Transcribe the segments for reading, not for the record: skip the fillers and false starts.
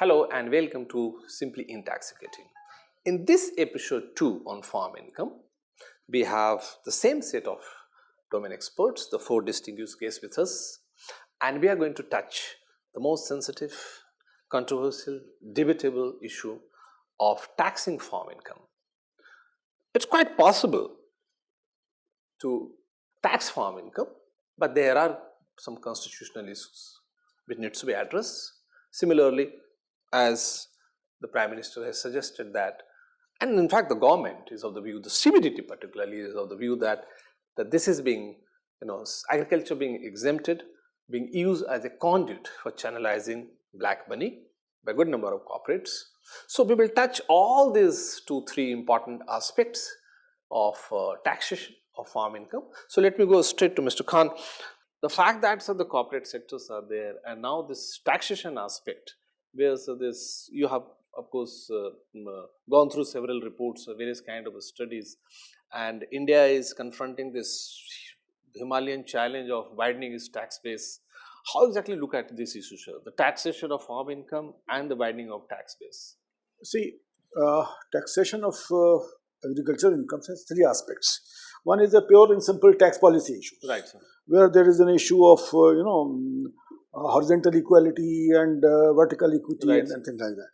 Hello and welcome to Simply inTAXicating. In this episode 2 on farm income, we have the same set of domain experts, the 4 distinguished guests with us, and we are going to touch the most sensitive, controversial, debatable issue of taxing farm income. It's quite possible to tax farm income, but there are some constitutional issues which needs to be addressed. Similarly, as the Prime Minister has suggested that, and in fact the government is of the view, the CBDT particularly is of the view that this is being, agriculture being exempted, being used as a conduit for channelizing black money by a good number of corporates. So we will touch all these 2-3 important aspects of taxation of farm income. So let me go straight to Mr. Khan. The fact that the corporate sectors are there, and now this taxation aspect, where this you have of course gone through several reports, various kind of studies, and India is confronting this Himalayan challenge of widening its tax base. How exactly look at this issue, sir? The taxation of farm income and the widening of tax base. See, taxation of agricultural income has 3 aspects. One is a pure and simple tax policy issue, Right, sir. Where there is an issue of horizontal equality and vertical equity, Right, and things like that.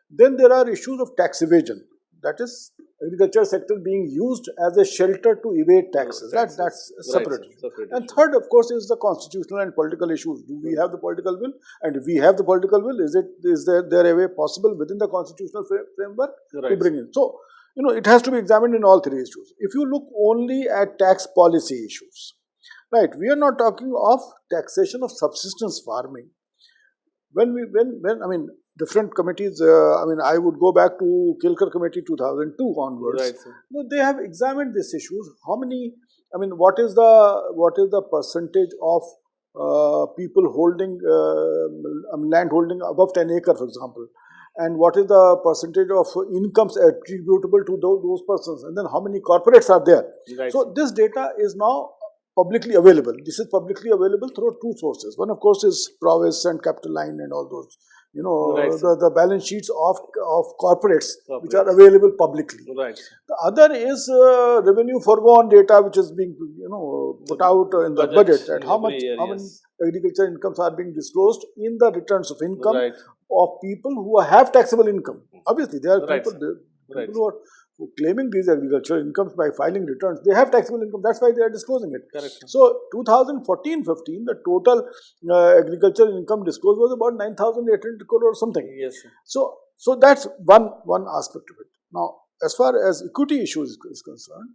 Then there are issues of tax evasion, that is agriculture sector being used as a shelter to evade taxes. That's separate. Right, separate. And third, of course, is the constitutional and political issues. Do we have the political will? And if we have the political will, is there a way possible within the constitutional framework to bring in? So, it has to be examined in all 3 issues. If you look only at tax policy issues, right, we are not talking of taxation of subsistence farming. Different committees, I would go back to Kilker Committee 2002 onwards. Right, they have examined these issues. What is the percentage of people holding land holding above 10 acres, for example, and what is the percentage of incomes attributable to those persons, and then how many corporates are there. Right. So this data is now publicly available. This is publicly available through 2 sources. One, of course, is Provis and Capital Line and all those. Right, the balance sheets of corporates which are available publicly. Right. The other is revenue foregone data, which is being put out in the budget. That how many agricultural incomes are being disclosed in the returns of income of people who have taxable income. Obviously, there are people who are claiming these agricultural incomes by filing returns. They have taxable income. That's why they are disclosing it. Correct. So 2014-15, the total agricultural income disclosed was about 9,800 crore or something. Yes, sir. So that's one aspect of it. Now, as far as equity issues is concerned,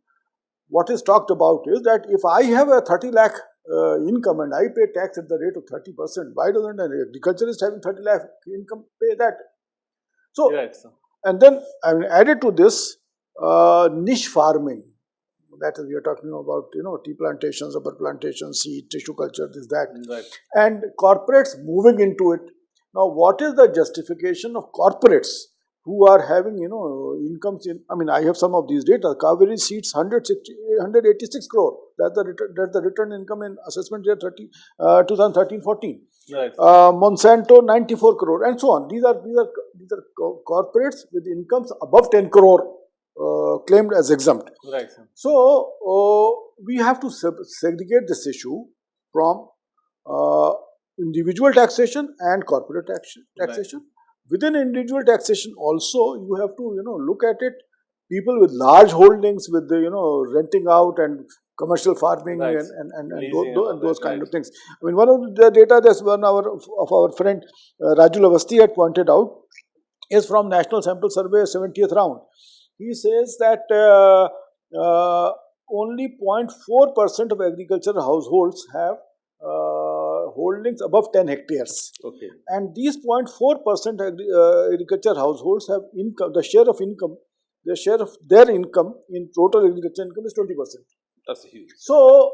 what is talked about is that if I have a 30 lakh income and I pay tax at the rate of 30%, why doesn't an agriculturist having 30 lakh income pay that? So, right, sir. And then added to this, niche farming, that is, we are talking about tea plantations, rubber plantations, seed, tissue culture, this, that, right, and corporates moving into it. Now, what is the justification of corporates who are having incomes in? I have some of these data. Kaveri Seeds 186 crore. That's the return income in assessment year 2013-14. Right. Monsanto 94 crore, and so on. These are corporates with incomes above 10 crore claimed as exempt. Right. So we have to segregate this issue from individual taxation and corporate taxation. Right. Within individual taxation also, you have to look at it. People with large holdings, with the renting out and commercial farming, right, and those kind of things. One of the data that one of our friend Raju Lavasti had pointed out is from National Sample Survey 70th round. He says that only 0.4% of agricultural households have holdings above 10 hectares. Okay. And these 0.4% agricultural households have income. The share of their income in total agricultural income is 20%. That's huge. So,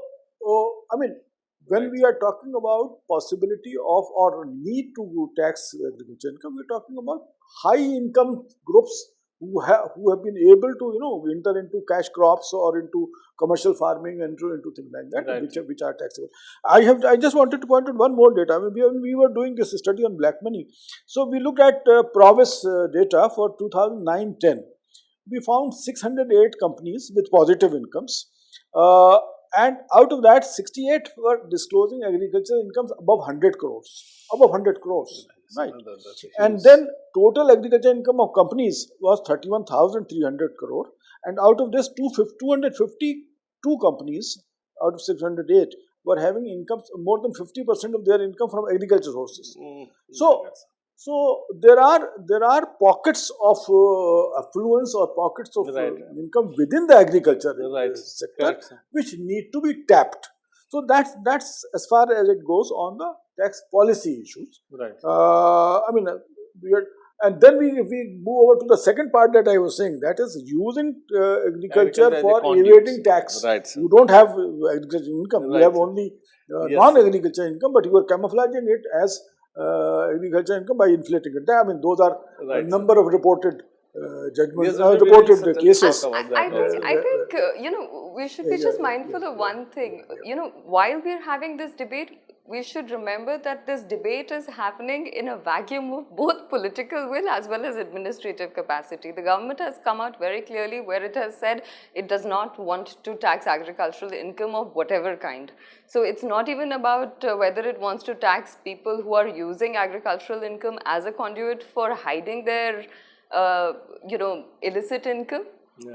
when we are talking about possibility of or need to tax agricultural income, we're talking about high income groups who have been able to enter into cash crops or into commercial farming and into things like that, Right. which are taxable. I just wanted to point out one more data. I mean, we were doing this study on black money, so we looked at Provis data for 2009-10. We found 608 companies with positive incomes, and out of that, 68 were disclosing agricultural incomes above 100 crores. Above 100 crores, right? And then total agriculture income of companies was 31,300 crore, and out of this, 252 companies out of 608 were having incomes more than 50% of their income from agriculture sources. So there are pockets of affluence or pockets of income within the agriculture sector which need to be tapped. So that's as far as it goes on the tax policy issues. Right. I mean, and then we move over to the second part that I was saying, that is using agriculture for evading tax. Right. You don't have agriculture income. You have only non-agriculture income, but you are camouflaging it as agriculture income by inflating it. I mean, those are a number of reported judgments, reported cases. I think we should be just mindful of one thing. While we're having this debate, we should remember that this debate is happening in a vacuum of both political will as well as administrative capacity. The government has come out very clearly where it has said it does not want to tax agricultural income of whatever kind. So it's not even about whether it wants to tax people who are using agricultural income as a conduit for hiding their illicit income,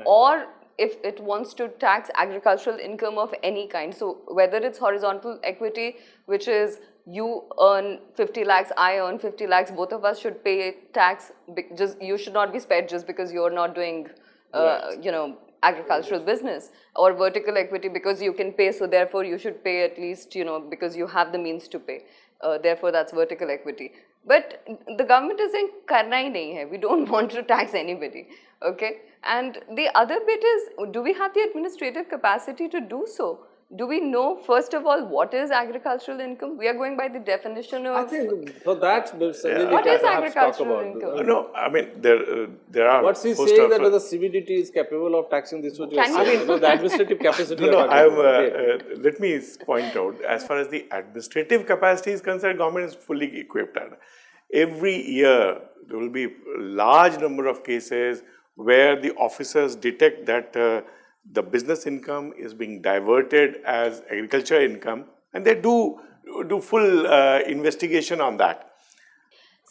or if it wants to tax agricultural income of any kind. So whether it's horizontal equity, which is you earn 50 lakhs, I earn 50 lakhs, both of us should pay tax. You should not be spared just because you're not doing, agricultural business, or vertical equity because you can pay, so therefore you should pay at least, because you have the means to pay. Therefore, that's vertical equity. But the government is saying, karna hi nahi hai. We don't want to tax anybody. Okay? And the other bit is, do we have the administrative capacity to do so? Do we know, first of all, what is agricultural income? We are going by the definition of... I think for that, what is agricultural income? No, I mean, there are... What's he saying that whether CBDT is capable of taxing this? What you are saying? The administrative capacity. Let me point out, as far as the administrative capacity is concerned, government is fully equipped. Every year, there will be a large number of cases where the officers detect that the business income is being diverted as agriculture income, and they do full investigation on that.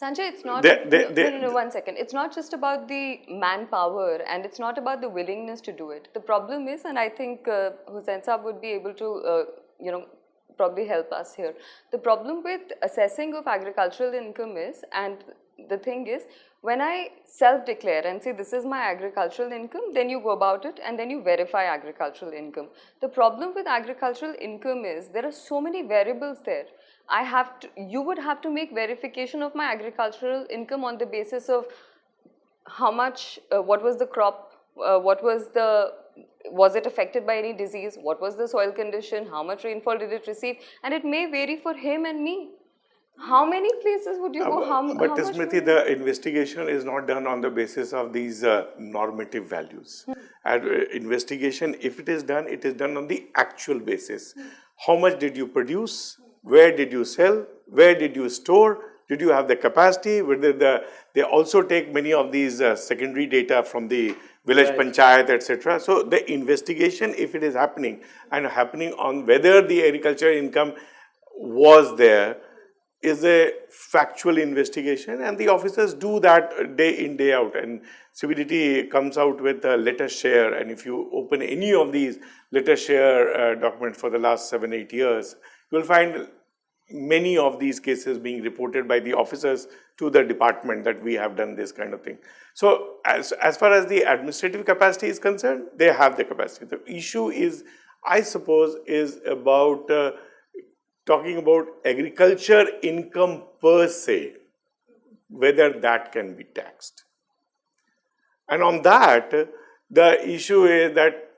Sanjay, it's not... No, 1 second. It's not just about the manpower, and it's not about the willingness to do it. The problem is, and I think Hussain Saab would be able to, probably help us here. The problem with assessing of agricultural income is, and the thing is, when I self-declare and say this is my agricultural income, then you go about it and then you verify agricultural income. The problem with agricultural income is there are so many variables there. You would have to make verification of my agricultural income on the basis of how much, what was the crop, was it affected by any disease, what was the soil condition, how much rainfall did it receive, and it may vary for him and me. How many places would you go? But Smriti, the investigation is not done on the basis of these normative values. And investigation, if it is done on the actual basis. How much did you produce? Where did you sell? Where did you store? Did you have the capacity? They also take many of these secondary data from the village panchayat, etc. So the investigation, if it is happening, and happening on whether the agriculture income was there, is a factual investigation, and the officers do that day in, day out. And CBDT comes out with a let us share, and if you open any of these let us share documents for the last 7-8 years, you will find many of these cases being reported by the officers to the department that we have done this kind of thing. So as far as the administrative capacity is concerned, they have the capacity. The issue is, I suppose, is about talking about agriculture income per se, whether that can be taxed. And on that, the issue is that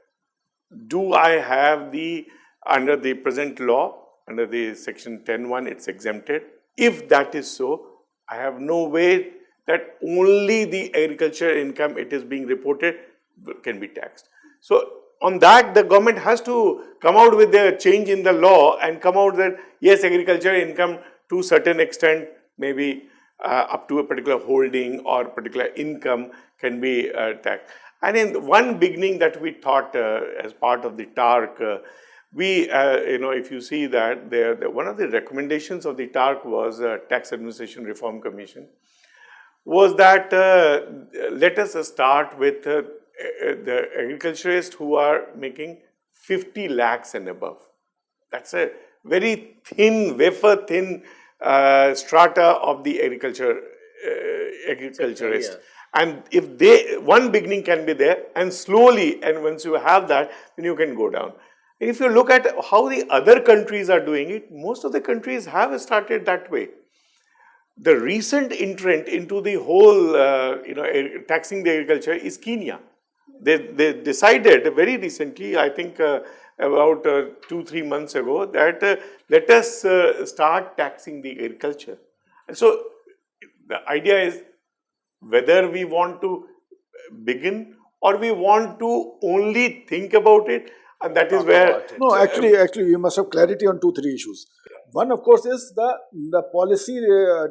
do I have under the present law, under the section 10(1), it's exempted. If that is so, I have no way that only the agriculture income it is being reported can be taxed. So on that, the government has to come out with a change in the law and come out that yes, agriculture income to a certain extent, maybe up to a particular holding or particular income can be taxed. And in one beginning that we thought as part of the TARC, we, if you see that one of the recommendations of the TARC was Tax Administration Reform Commission, was that let us start with the agriculturists who are making 50 lakhs and above. That's a very thin, wafer thin strata of the agriculturist. And if one beginning can be there, and slowly, and once you have that, then you can go down. And if you look at how the other countries are doing it, most of the countries have started that way. The recent entrant into the whole, taxing the agriculture is Kenya. They decided very recently, I think about 2-3 months ago, that let us start taxing the agriculture. And so the idea is whether we want to begin or we want to only think about it, and that is where... No, actually, you must have clarity on 2-3 issues. One, of course, is the policy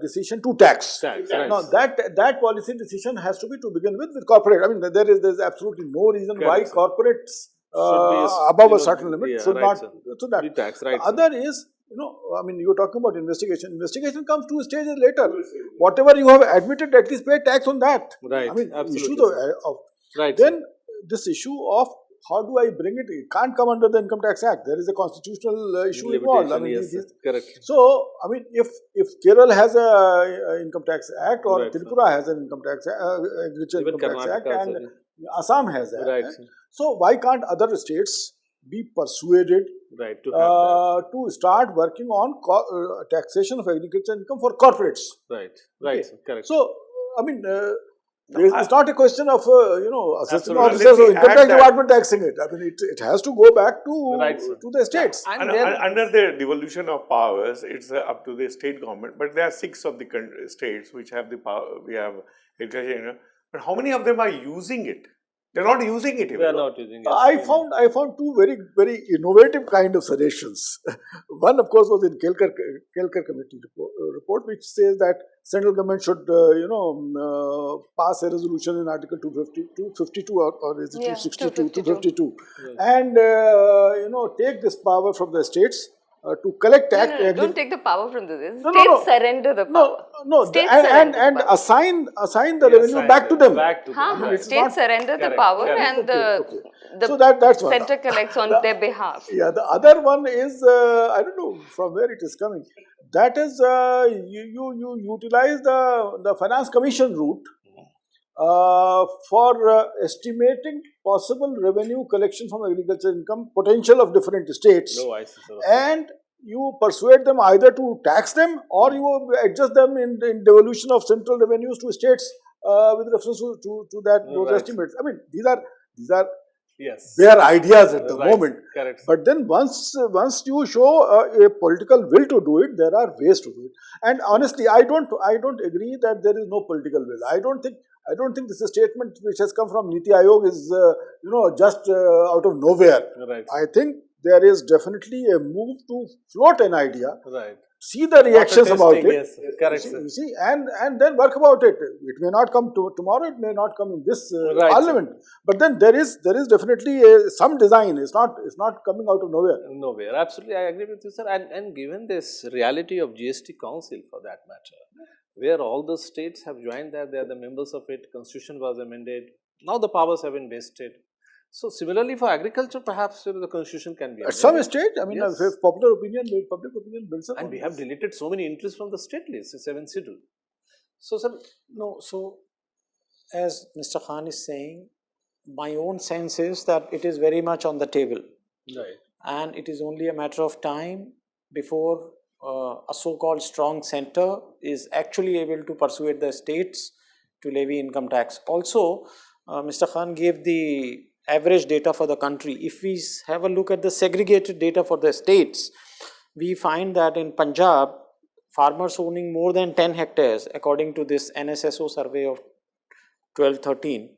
decision to tax. Right. Now, that policy decision has to be to begin with corporate. I mean, there is absolutely no reason why corporates above a certain limit should not. So that be taxed, right? The other is, I mean, you're talking about investigation. Investigation comes 2 stages later. Whatever you have admitted, at least pay tax on that. Right. I mean, absolutely. Then this issue of how do I bring it? It can't come under the Income Tax Act. There is a constitutional issue involved. I mean, yes, correct. So, I mean, if Kerala has a Income Tax Act, or Tripura has an Income Tax Act, and Assam has that. Right. So, why can't other states be persuaded to start working on taxation of agriculture income for corporates? Right. Okay. Correct. So, I mean, it's not a question of assistant Absolutely. officers or income tax department taxing it. I mean, it has to go back to the states. And under the devolution of powers, it's up to the state government. But there are 6 of the states which have the power. We have agriculture, but how many of them are using it? They're not using it. They are not using it. I found 2 very, very innovative kind of suggestions. One, of course, was in Kelkar committee report, which says that central government should, pass a resolution in Article 252 or is it 262? 252. Yes. And, take this power from the states to collect tax. No, don't take the power from this. States surrender the power. And assign the revenue back to them. States surrender the power and the that's one. center collects on their behalf. Yeah, the other one is, I don't know from where it is coming. That is, you utilize the Finance Commission route for estimating possible revenue collection from agriculture income, potential of different states. No, I see. And you persuade them either to tax them or you adjust them in devolution of central revenues to states with reference to those estimates. I mean, these are bare ideas at the moment. Correct. But then once you show a political will to do it, there are ways to do it. And honestly, I don't agree that there is no political will. I don't think this statement which has come from Niti Aayog is just out of nowhere. Right. I think there is definitely a move to float an idea. Right. See the reactions about it. Yes, correct. See, and then work about it. It may not come tomorrow. It may not come in this parliament. But then there is definitely some design. It's not coming out of nowhere. Nowhere. Absolutely, I agree with you, sir. And given this reality of GST Council, for that matter, where all the states have joined that, they are the members of it. Constitution was amended. Now the powers have been vested. So similarly for agriculture, perhaps the constitution can be amended. At some stage, I mean, if public opinion builds up. And we have deleted so many entries from the state list, 7 schedule. So, sir. No, so as Mr. Khan is saying, my own sense is that it is very much on the table. Right. And it is only a matter of time before a so-called strong center is actually able to persuade the states to levy income tax. Also, Mr. Khan gave the average data for the country. If we have a look at the segregated data for the states, we find that in Punjab, farmers owning more than 10 hectares, according to this NSSO survey of 12-13,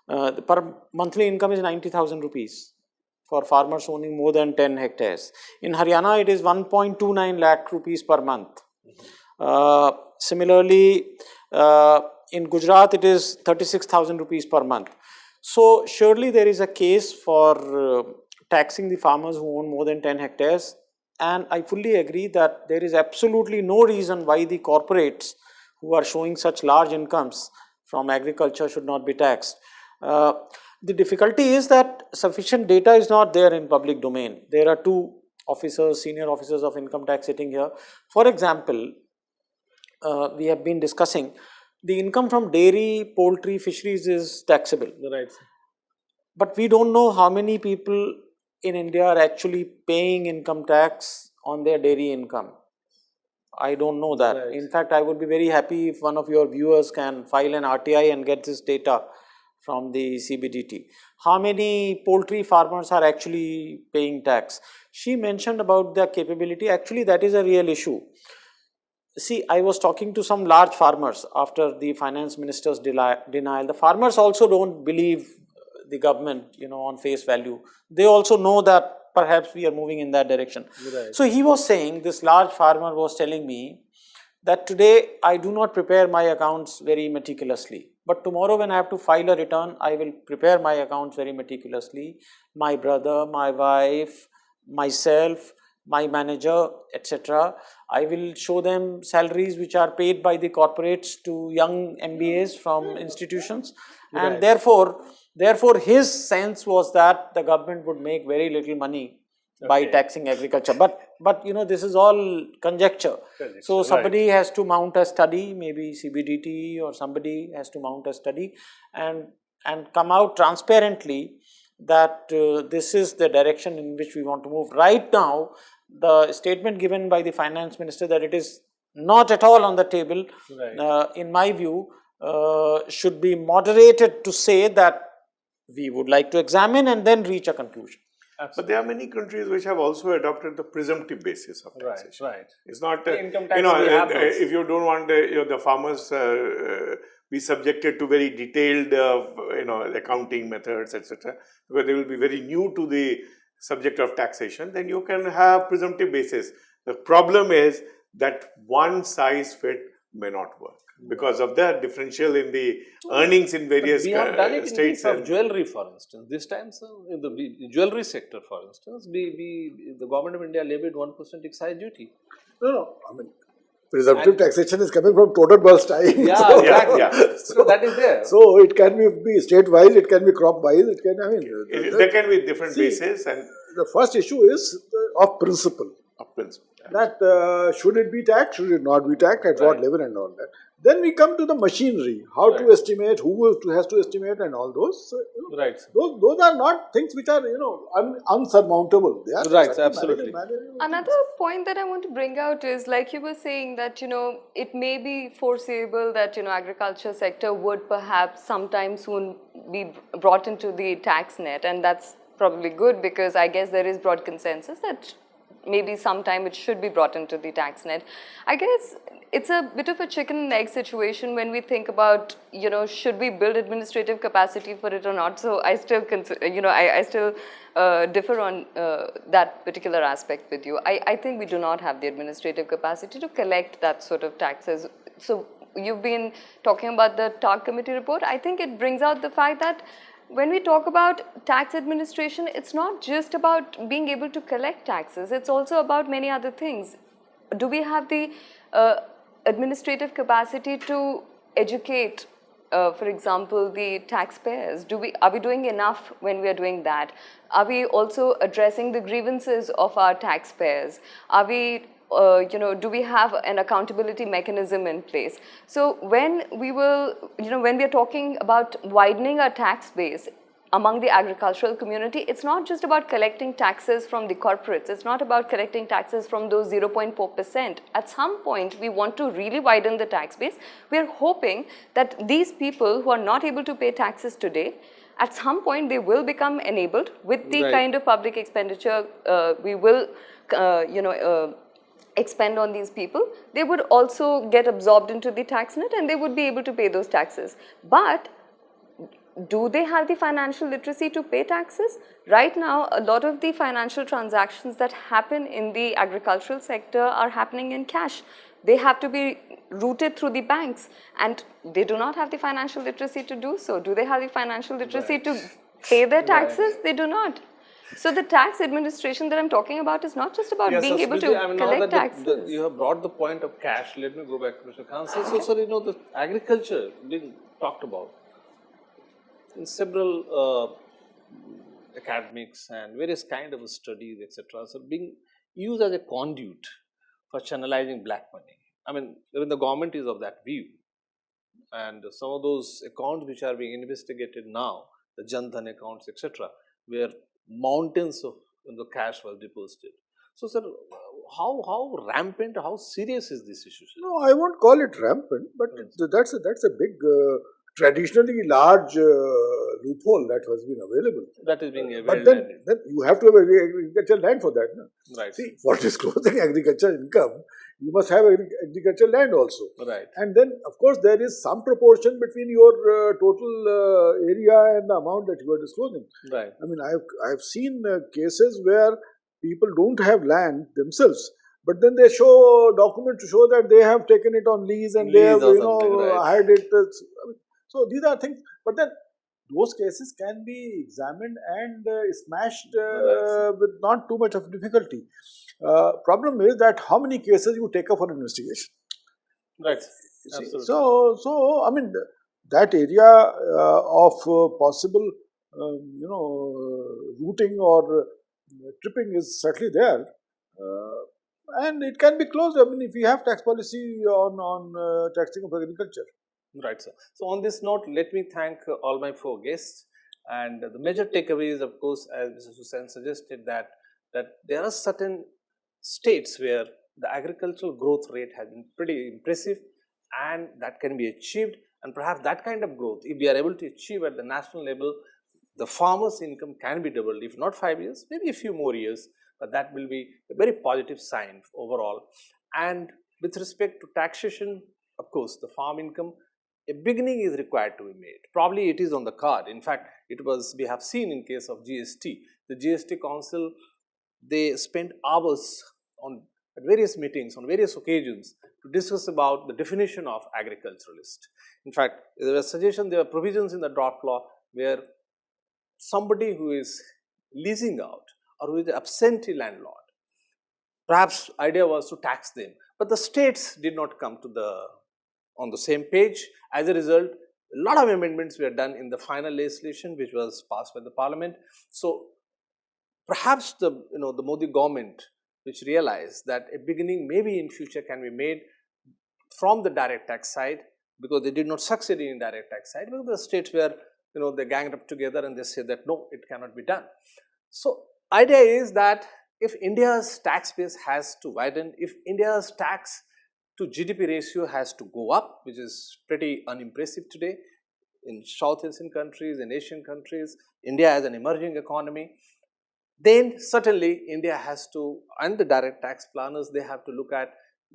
the per monthly income is 90,000 rupees for farmers owning more than 10 hectares. In Haryana, it is 1.29 lakh rupees per month. Similarly, in Gujarat, it is 36,000 rupees per month. So, surely there is a case for taxing the farmers who own more than 10 hectares. And I fully agree that there is absolutely no reason why the corporates who are showing such large incomes from agriculture should not be taxed. The difficulty is that sufficient data is not there in public domain. There are two officers, senior officers of income tax sitting here. For example, we have been discussing the income from dairy, poultry, fisheries is taxable. Right. But we don't know how many people in India are actually paying income tax on their dairy income. I don't know that. Right. In fact, I would be very happy if one of your viewers can file an RTI and get this data from the CBDT. How many poultry farmers are actually paying tax? She mentioned about the capability. Actually, that is a real issue. See, I was talking to some large farmers after the finance minister's denial. The farmers also don't believe the government, on face value. They also know that perhaps we are moving in that direction. Right. So he was saying, this large farmer was telling me that today I do not prepare my accounts very meticulously. But tomorrow when I have to file a return, I will prepare my accounts very meticulously. My brother, my wife, myself, my manager, etc. I will show them salaries which are paid by the corporates to young MBAs from institutions. And therefore his sense was that the government would make very little money by taxing agriculture. But this is all conjecture. So somebody has to mount a study, maybe CBDT or somebody has to mount a study and come out transparently that this is the direction in which we want to move. Right now, the statement given by the finance minister that it is not at all on the table, in my view, should be moderated to say that we would like to examine and then reach a conclusion. Absolutely. But there are many countries which have also adopted the presumptive basis of taxation. Right. It's not, income tax if you don't want the farmers be subjected to very detailed, accounting methods, etc., because they will be very new to the subject of taxation, then you can have presumptive basis. The problem is that one size fit may not work because of the differential in the earnings in various we have done it in states. case of jewelry, for instance. This time, in the jewelry sector, for instance, the government of India levied 1% excise duty. No. I mean, presumptive taxation is coming from total burst time. Yeah, so, exactly. So that is there. So it can be state-wise, it can be crop-wise, it can, there can be different bases. And the first issue is of principle. That should it be taxed, should it not be taxed, at what level and all that. Then we come to the machinery, how to estimate, who has to estimate and all those. So, those are not things which are, unsurmountable. They are right, absolutely. Another point that I want to bring out is, like you were saying, that, it may be foreseeable that, agriculture sector would perhaps sometime soon be brought into the tax net, and that's probably good because I guess there is broad consensus that maybe sometime it should be brought into the tax net. I guess it's a bit of a chicken and egg situation when we think about, should we build administrative capacity for it or not? So I still consider, I still differ on that particular aspect with you. I think we do not have the administrative capacity to collect that sort of taxes. So you've been talking about the TARC committee report. I think it brings out the fact that when we talk about tax administration, it's not just about being able to collect taxes, it's also about many other things. Do we have the administrative capacity to educate, for example, the taxpayers? Are we doing enough when we are doing that? Are we also addressing the grievances of our taxpayers? Are we do we have an accountability mechanism in place? So when we are talking about widening our tax base among the agricultural community, it's not just about collecting taxes from the corporates. It's not about collecting taxes from those 0.4%. At some point, we want to really widen the tax base. We are hoping that these people who are not able to pay taxes today, at some point they will become enabled with the kind of public expenditure we will, expend on these people, they would also get absorbed into the tax net and they would be able to pay those taxes. But do they have the financial literacy to pay taxes? Right now, a lot of the financial transactions that happen in the agricultural sector are happening in cash. They have to be routed through the banks and they do not have the financial literacy to do so. Do they have the financial literacy to pay their taxes? They do not. So the tax administration that I'm talking about is not just about being able to collect taxes. You have brought the point of cash. Let me go back to Mr. Khan. So, sir, the agriculture being talked about in several academics and various kind of studies, etc. So, being used as a conduit for channelizing black money. I mean, even the government is of that view. And some of those accounts which are being investigated now, the Jan Dhan accounts, etc., where mountains of cash was deposited. So, sir, how rampant, how serious is this issue? Sir? No, I won't call it rampant, but that's a big, traditionally large loophole that has been available. That is being available. But then you have to have agricultural land for that. No? Right. See, for disclosing agricultural income, you must have agricultural land also. Right. And then, of course, there is some proportion between your total area and the amount that you are disclosing. Right. I mean, I've seen cases where people don't have land themselves, but then they show documents to show that they have taken it on lease and they have, hired it. So these are things, but then those cases can be examined and smashed with not too much of difficulty. Problem is that how many cases you take up for investigation. Right. Absolutely. So I mean that area of possible routing or tripping is certainly there, and it can be closed. I mean, if we have tax policy on taxing of agriculture. Right, sir. So, on this note, let me thank all my 4 guests. And the major takeaway is, of course, as Mr. Hussain suggested, that there are certain states where the agricultural growth rate has been pretty impressive and that can be achieved. And perhaps that kind of growth, if we are able to achieve at the national level, the farmer's income can be doubled, if not 5 years, maybe a few more years. But that will be a very positive sign overall. And with respect to taxation, of course, the farm income, a beginning is required to be made. Probably it is on the card. In fact, we have seen in case of GST, the GST Council, they spent hours at various meetings, on various occasions to discuss about the definition of agriculturalist. In fact, there were provisions in the draft law where somebody who is leasing out or who is an absentee landlord, perhaps idea was to tax them, but the states did not come on the same page. As a result, a lot of amendments were done in the final legislation which was passed by the parliament. So perhaps the Modi government, which realized that a beginning maybe in future can be made from the direct tax side, because they did not succeed in direct tax side, because the states were they ganged up together and they said that no, it cannot be done. So idea is that if India's tax base has to widen, if India's tax to GDP ratio has to go up, which is pretty unimpressive today in South Asian countries, in Asian countries, India as an emerging economy, then certainly India has to, and the direct tax planners, they have to look at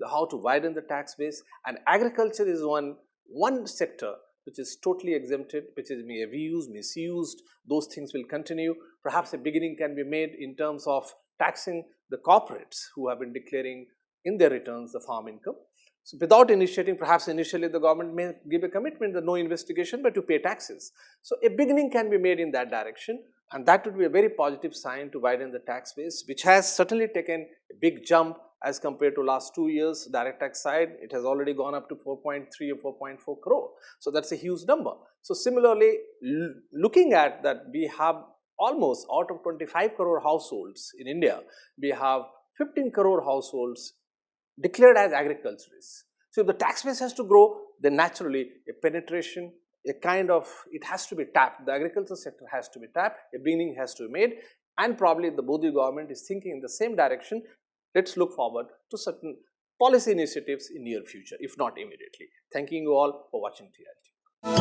how to widen the tax base. And agriculture is one sector which is totally exempted, which is abused, misused. Those things will continue. Perhaps a beginning can be made in terms of taxing the corporates who have been declaring in their returns the farm income. So without initiating, perhaps initially the government may give a commitment that no investigation but to pay taxes. So a beginning can be made in that direction, and that would be a very positive sign to widen the tax base, which has certainly taken a big jump as compared to last 2 years. Direct tax side, it has already gone up to 4.3 or 4.4 crore. So that's a huge number. So similarly, looking at that, we have almost out of 25 crore households in India, we have 15 crore households declared as agriculturists. So if the tax base has to grow, then naturally a penetration, it has to be tapped. The agricultural sector has to be tapped, a beginning has to be made, and probably the Modi government is thinking in the same direction. Let's look forward to certain policy initiatives in near future, if not immediately. Thanking you all for watching TIOL.